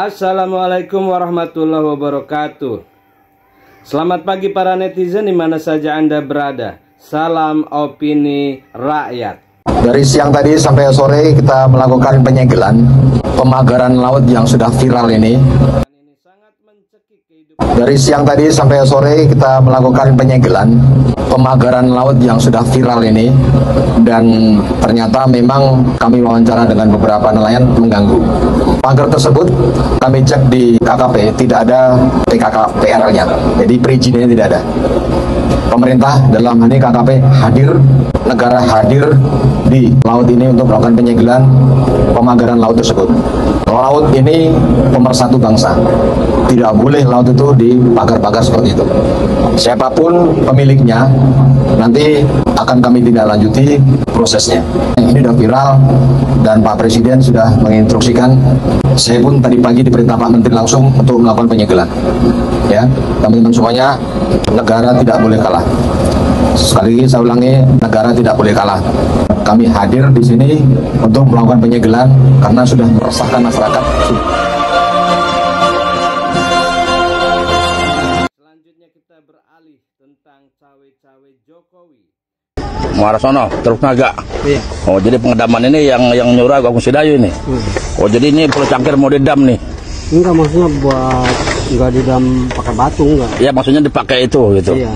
Assalamualaikum warahmatullahi wabarakatuh. Selamat pagi para netizen di mana saja Anda berada. Salam opini rakyat. Dari siang tadi sampai sore kita melakukan penyegelan pemagaran laut yang sudah viral ini. Dari siang tadi sampai sore kita melakukan penyegelan pemagaran laut yang sudah viral ini, dan ternyata memang kami wawancara dengan beberapa nelayan mengganggu. Pagar tersebut kami cek di KKP tidak ada PKKPR-nya, jadi perizinannya tidak ada. Pemerintah dalam hal ini KKP hadir, negara hadir di laut ini untuk melakukan penyegelan pemagaran laut tersebut. Laut ini pemersatu bangsa, tidak boleh laut itu dipagar-pagar seperti itu. Siapapun pemiliknya nanti akan kami tindak lanjuti prosesnya. Ini sudah viral dan Pak Presiden sudah menginstruksikan. Saya pun tadi pagi diperintah Pak Menteri langsung untuk melakukan penyegelan. Ya, teman-teman semuanya, negara tidak boleh kalah. Sekali lagi saya ulangi, negara tidak boleh kalah. Kami hadir di sini untuk melakukan penyegelan karena sudah meresahkan masyarakat. Selanjutnya kita beralih tentang cawe-cawe Jokowi. Muarasono, Teluk Naga. Iya. Oh, jadi pengedaman ini yang nyuruh Agung Sedayu ini. Oh, jadi ini Pulau Cangkir mau didam nih. Enggak, maksudnya buat enggak didam pakai batu enggak. Iya, maksudnya dipakai itu gitu. Iya.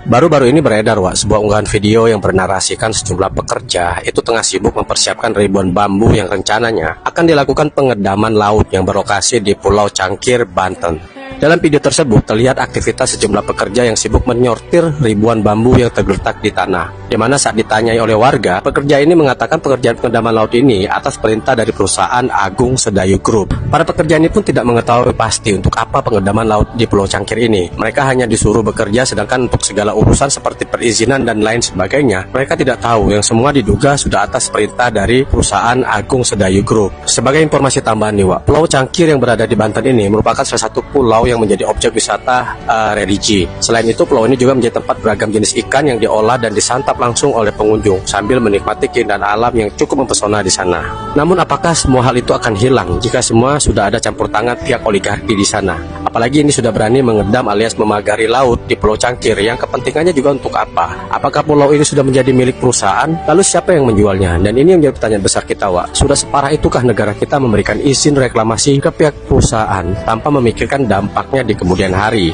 Baru-baru ini beredar, Wak, sebuah unggahan video yang bernarasikan sejumlah pekerja itu tengah sibuk mempersiapkan ribuan bambu yang rencananya akan dilakukan pengedaman laut yang berlokasi di Pulau Cangkir, Banten. Dalam video tersebut terlihat aktivitas sejumlah pekerja yang sibuk menyortir ribuan bambu yang tergeletak di tanah. Di mana saat ditanyai oleh warga, pekerja ini mengatakan pekerjaan pengedaman laut ini atas perintah dari perusahaan Agung Sedayu Group. Para pekerja ini pun tidak mengetahui pasti untuk apa pengedaman laut di Pulau Cangkir ini. Mereka hanya disuruh bekerja, sedangkan untuk segala urusan seperti perizinan dan lain sebagainya, mereka tidak tahu, yang semua diduga sudah atas perintah dari perusahaan Agung Sedayu Group. Sebagai informasi tambahan nih, Wak, Pulau Cangkir yang berada di Banten ini merupakan salah satu pulau yang menjadi objek wisata religi. Selain itu, pulau ini juga menjadi tempat beragam jenis ikan yang diolah dan disantap langsung oleh pengunjung sambil menikmati keindahan alam yang cukup mempesona di sana. Namun, apakah semua hal itu akan hilang jika semua sudah ada campur tangan pihak oligarki di sana? Apalagi ini sudah berani mengedam alias memagari laut di Pulau Cangkir, yang kepentingannya juga untuk apa? Apakah pulau ini sudah menjadi milik perusahaan? Lalu siapa yang menjualnya? Dan ini yang menjadi pertanyaan besar kita, Wak. Sudah separah itukah negara kita memberikan izin reklamasi ke pihak perusahaan tanpa memikirkan dampaknya di kemudian hari?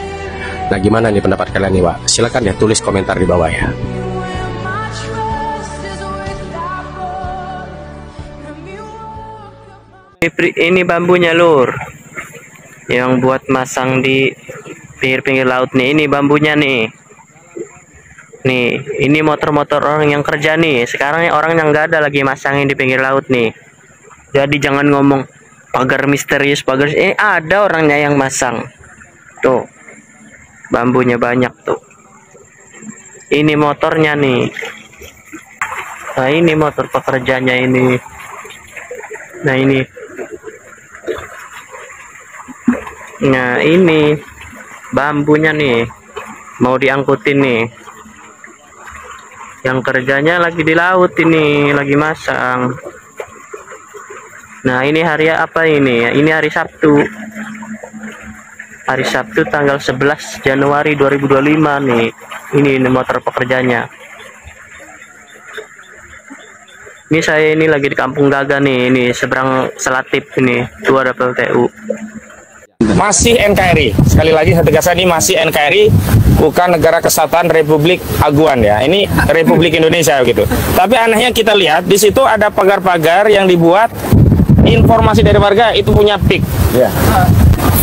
Nah, gimana nih pendapat kalian nih, Wak? Silahkan ya tulis komentar di bawah ya. Ini bambunya, Lur, yang buat masang di pinggir-pinggir laut nih. Ini bambunya nih. Nih, ini motor-motor orang yang kerja nih. Sekarang orang yang nggak ada lagi masangin di pinggir laut nih. Jadi jangan ngomong pagar misterius, pagar ini ada orangnya yang masang. Tuh, bambunya banyak tuh. Ini motornya nih. Nah, ini motor pekerjanya ini. Nah, ini. Nah, ini bambunya nih, mau diangkutin nih. Yang kerjanya lagi di laut ini, lagi masang. Nah, ini hari apa ini? Ini hari Sabtu. Hari Sabtu tanggal 11 Januari 2025 nih. Ini motor pekerjanya. Ini saya ini lagi di Kampung Gaga nih, ini seberang Selatip ini, 2 ada PLTU. Masih NKRI, sekali lagi saya tegaskan, ini masih NKRI, bukan Negara Kesatuan Republik Aguan ya. Ini Republik Indonesia gitu. Tapi anehnya kita lihat di situ ada pagar-pagar yang dibuat, informasi dari warga itu punya pik,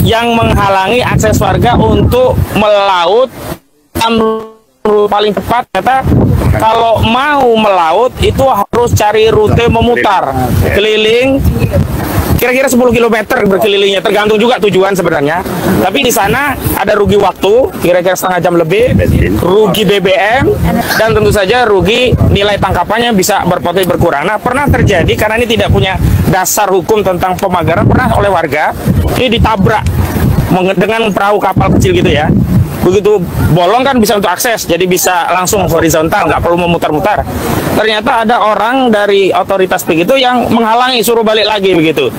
yang menghalangi akses warga untuk melaut. Paling tepat kata, kalau mau melaut itu harus cari rute memutar keliling. Kira-kira 10 km berkelilingnya, tergantung juga tujuan sebenarnya. Tapi di sana ada rugi waktu, kira-kira setengah jam lebih, rugi BBM, dan tentu saja rugi nilai tangkapannya bisa berpotensi berkurang. Nah, pernah terjadi karena ini tidak punya dasar hukum tentang pemagaran, pernah oleh warga ini ditabrak dengan perahu kapal kecil gitu ya. begitu bolong kan bisa untuk akses, jadi bisa langsung horizontal, nggak perlu memutar-mutar. Ternyata ada orang dari otoritas begitu yang menghalangi, suruh balik lagi begitu.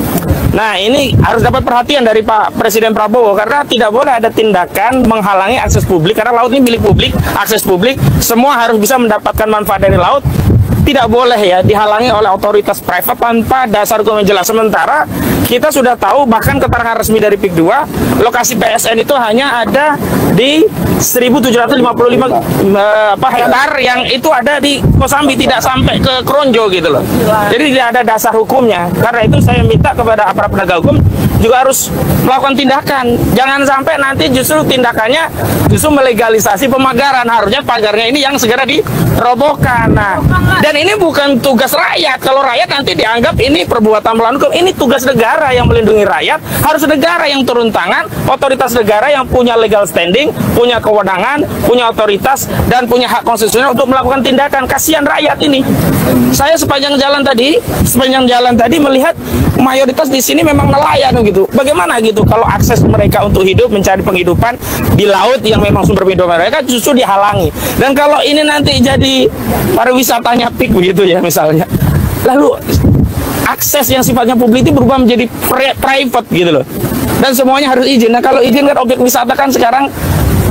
Nah, ini harus dapat perhatian dari Pak Presiden Prabowo, karena tidak boleh ada tindakan menghalangi akses publik, karena laut ini milik publik, akses publik, semua harus bisa mendapatkan manfaat dari laut. Tidak boleh ya dihalangi oleh otoritas private tanpa dasar hukum yang jelas. Sementara kita sudah tahu, bahkan keterangan resmi dari PIK 2, lokasi PSN itu hanya ada di 1755 hektar yang itu ada di Kosambi, tidak sampai ke Kronjo gitu loh. Jadi tidak ada dasar hukumnya. Karena itu saya minta kepada aparat penegak hukum juga harus melakukan tindakan. Jangan sampai nanti justru tindakannya justru melegalisasi pemagaran. Harusnya pagarnya ini yang segera dirobohkan. Nah, dan ini bukan tugas rakyat. Kalau rakyat nanti dianggap ini perbuatan melawan hukum. Ini tugas negara yang melindungi rakyat. Harus negara yang turun tangan, otoritas negara yang punya legal standing, punya kewenangan, punya otoritas, dan punya hak konstitusional untuk melakukan tindakan. Kasihan rakyat ini. Saya sepanjang jalan tadi melihat mayoritas di sini memang nelayan gitu. Bagaimana gitu kalau akses mereka untuk hidup, mencari penghidupan di laut yang memang sumber kehidupan mereka justru dihalangi. Dan kalau ini nanti jadi pariwisatanya PIK begitu ya misalnya, lalu akses yang sifatnya publik itu berubah menjadi private gitu loh, dan semuanya harus izin. Nah, kalau izin kan objek wisata kan sekarang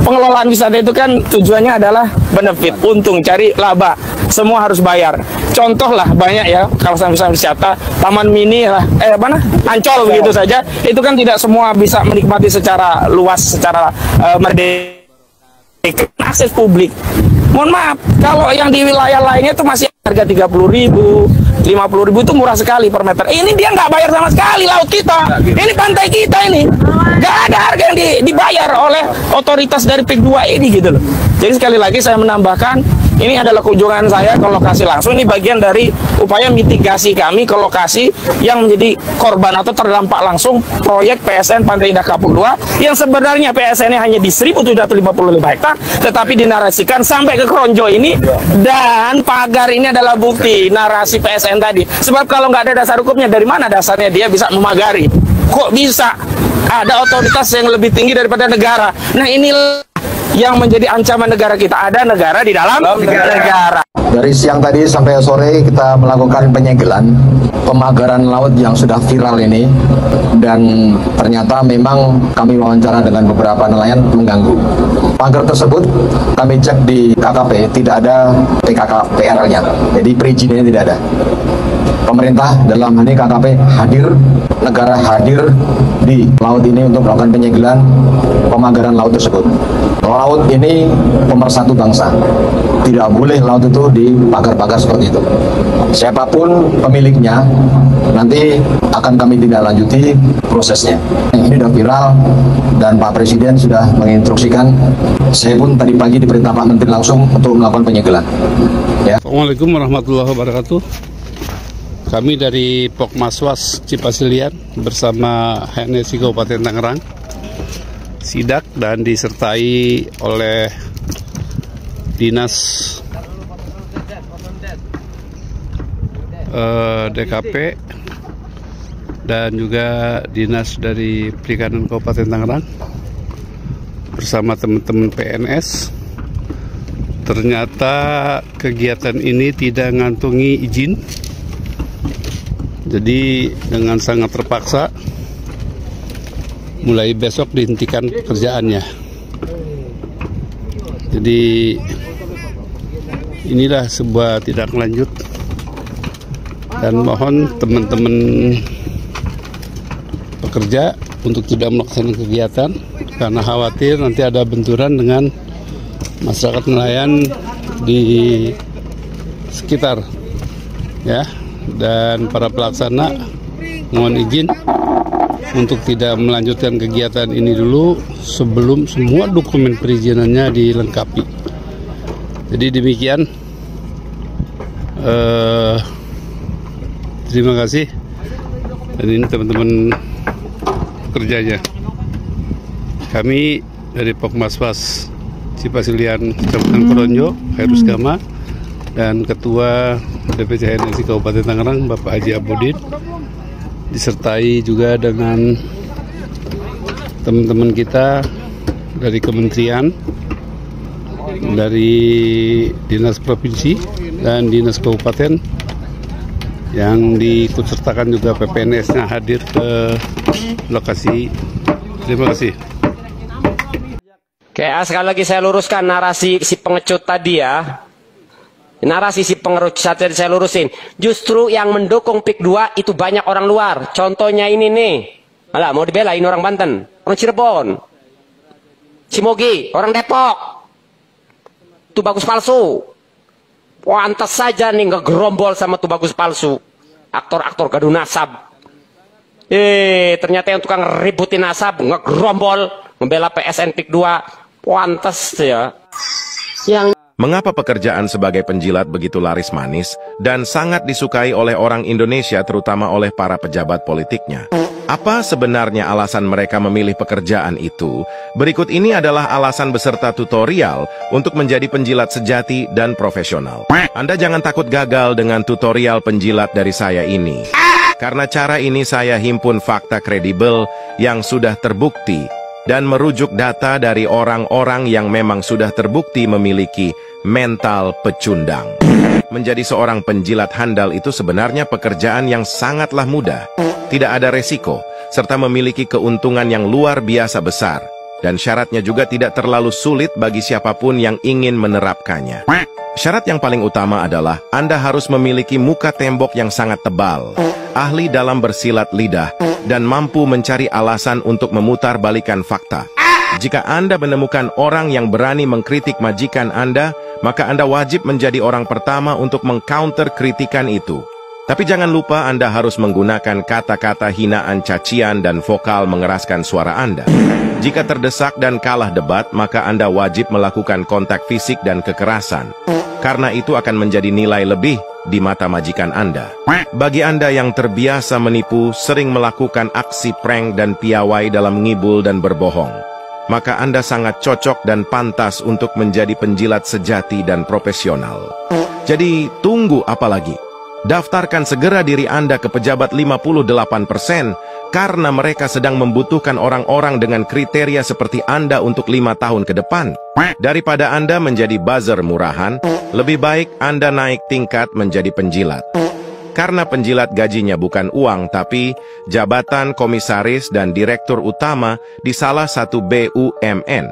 pengelolaan wisata itu kan tujuannya adalah benefit, untung, cari laba, semua harus bayar. Contoh lah banyak ya kawasan wisata, taman mini lah, Ancol begitu saja, itu kan tidak semua bisa menikmati secara luas, secara merdeka. Akses publik, mohon maaf, kalau yang di wilayah lainnya itu masih harga 30.000, 50.000 itu murah sekali per meter. Ini dia nggak bayar sama sekali laut kita. Ini pantai kita ini. Nggak ada harga yang dibayar oleh otoritas dari PIK 2 ini gitu loh. Jadi sekali lagi saya menambahkan, ini adalah kunjungan saya ke lokasi langsung. Ini bagian dari upaya mitigasi kami ke lokasi yang menjadi korban atau terdampak langsung proyek PSN Pantai Indah Kapuk 2 yang sebenarnya PSN-nya hanya di 1755 hektar, tetapi dinarasikan sampai ke Kronjo ini, dan pagar ini adalah bukti narasi PSN tadi. Sebab kalau nggak ada dasar hukumnya, dari mana dasarnya dia bisa memagari? Kok bisa ada otoritas yang lebih tinggi daripada negara? Nah, inilah yang menjadi ancaman negara kita. Ada negara di dalam negara. Dari siang tadi sampai sore kita melakukan penyegelan pemagaran laut yang sudah viral ini, dan ternyata memang kami wawancara dengan beberapa nelayan mengganggu. Pagar tersebut kami cek di KKP, tidak ada PKKPR-nya, jadi perizinannya tidak ada. Pemerintah dalam hal ini KKP hadir, negara hadir di laut ini untuk melakukan penyegelan pemagaran laut tersebut. Laut ini pemersatu bangsa, tidak boleh laut itu dipagar-pagar seperti itu. Siapapun pemiliknya nanti akan kami tindak lanjuti prosesnya. Ini sudah viral dan Pak Presiden sudah menginstruksikan. Saya pun tadi pagi diperintah Pak Menteri langsung untuk melakukan penyegelan. Ya. Assalamualaikum warahmatullahi wabarakatuh. Kami dari Pokmaswas Cipasilian bersama HNSI Kabupaten Tangerang sidak dan disertai oleh Dinas DKP dan juga Dinas dari Perikanan Kabupaten Tangerang bersama teman-teman PNS. Ternyata kegiatan ini tidak ngantungi izin. Jadi dengan sangat terpaksa mulai besok dihentikan pekerjaannya. Jadi inilah sebuah tindak lanjut, dan mohon teman-teman pekerja untuk tidak melaksanakan kegiatan karena khawatir nanti ada benturan dengan masyarakat nelayan di sekitar, ya. Dan para pelaksana mohon izin untuk tidak melanjutkan kegiatan ini dulu sebelum semua dokumen perizinannya dilengkapi. Jadi demikian, terima kasih. Dan ini teman-teman pekerjanya. Kami dari Pokmaswas Cipasilian Kecamatan Kronjo, Khairus Gama, dan Ketua DPC HNSI Kabupaten Tangerang Bapak Haji Abudin, disertai juga dengan teman-teman kita dari kementerian, dari dinas provinsi dan dinas kabupaten, yang diikutsertakan juga PPNS-nya hadir ke lokasi. Terima kasih. Oke, sekali lagi saya luruskan narasi si pengecut tadi ya. Narasi si pengecut tadi saya lurusin. Justru yang mendukung PIK 2 itu banyak orang luar. Contohnya ini nih. Alah, mau dibelain orang Banten, orang Cirebon, Cimogi, orang Depok. Itu bagus palsu. Pantas saja nih ngegerombol sama tuh bagus palsu. Aktor-aktor gaduh nasab. Ternyata yang tukang ributin nasab, ngegerombol, membela PSN PIK 2. Pantas ya. Mengapa pekerjaan sebagai penjilat begitu laris manis dan sangat disukai oleh orang Indonesia, terutama oleh para pejabat politiknya? Apa sebenarnya alasan mereka memilih pekerjaan itu? Berikut ini adalah alasan beserta tutorial untuk menjadi penjilat sejati dan profesional. Anda jangan takut gagal dengan tutorial penjilat dari saya ini. Karena cara ini saya himpun fakta kredibel yang sudah terbukti dan merujuk data dari orang-orang yang memang sudah terbukti memiliki mental pecundang. Menjadi seorang penjilat handal itu sebenarnya pekerjaan yang sangatlah mudah, tidak ada resiko, serta memiliki keuntungan yang luar biasa besar. Dan syaratnya juga tidak terlalu sulit bagi siapapun yang ingin menerapkannya. Syarat yang paling utama adalah Anda harus memiliki muka tembok yang sangat tebal, ahli dalam bersilat lidah, dan mampu mencari alasan untuk memutarbalikkan fakta. Jika Anda menemukan orang yang berani mengkritik majikan Anda, maka Anda wajib menjadi orang pertama untuk mengcounter kritikan itu. Tapi jangan lupa Anda harus menggunakan kata-kata hinaan, cacian, dan vokal mengeraskan suara Anda. Jika terdesak dan kalah debat, maka Anda wajib melakukan kontak fisik dan kekerasan. Karena itu akan menjadi nilai lebih di mata majikan Anda. Bagi Anda yang terbiasa menipu, sering melakukan aksi prank dan piawai dalam ngibul dan berbohong, maka Anda sangat cocok dan pantas untuk menjadi penjilat sejati dan profesional. Jadi, tunggu apa lagi? Daftarkan segera diri Anda ke pejabat 58%, karena mereka sedang membutuhkan orang-orang dengan kriteria seperti Anda untuk 5 tahun ke depan. Daripada Anda menjadi buzzer murahan, lebih baik Anda naik tingkat menjadi penjilat. Karena penjilat gajinya bukan uang, tapi jabatan komisaris dan direktur utama di salah satu BUMN,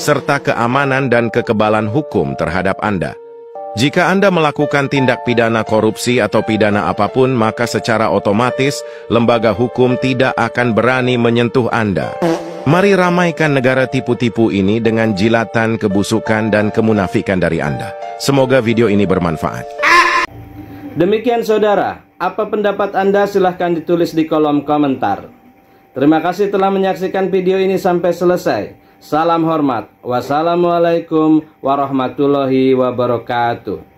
serta keamanan dan kekebalan hukum terhadap Anda. Jika Anda melakukan tindak pidana korupsi atau pidana apapun, maka secara otomatis lembaga hukum tidak akan berani menyentuh Anda. Mari ramaikan negara tipu-tipu ini dengan jilatan kebusukan dan kemunafikan dari Anda. Semoga video ini bermanfaat. Demikian saudara, apa pendapat Anda silahkan ditulis di kolom komentar. Terima kasih telah menyaksikan video ini sampai selesai. Salam hormat. Wassalamualaikum warahmatullahi wabarakatuh.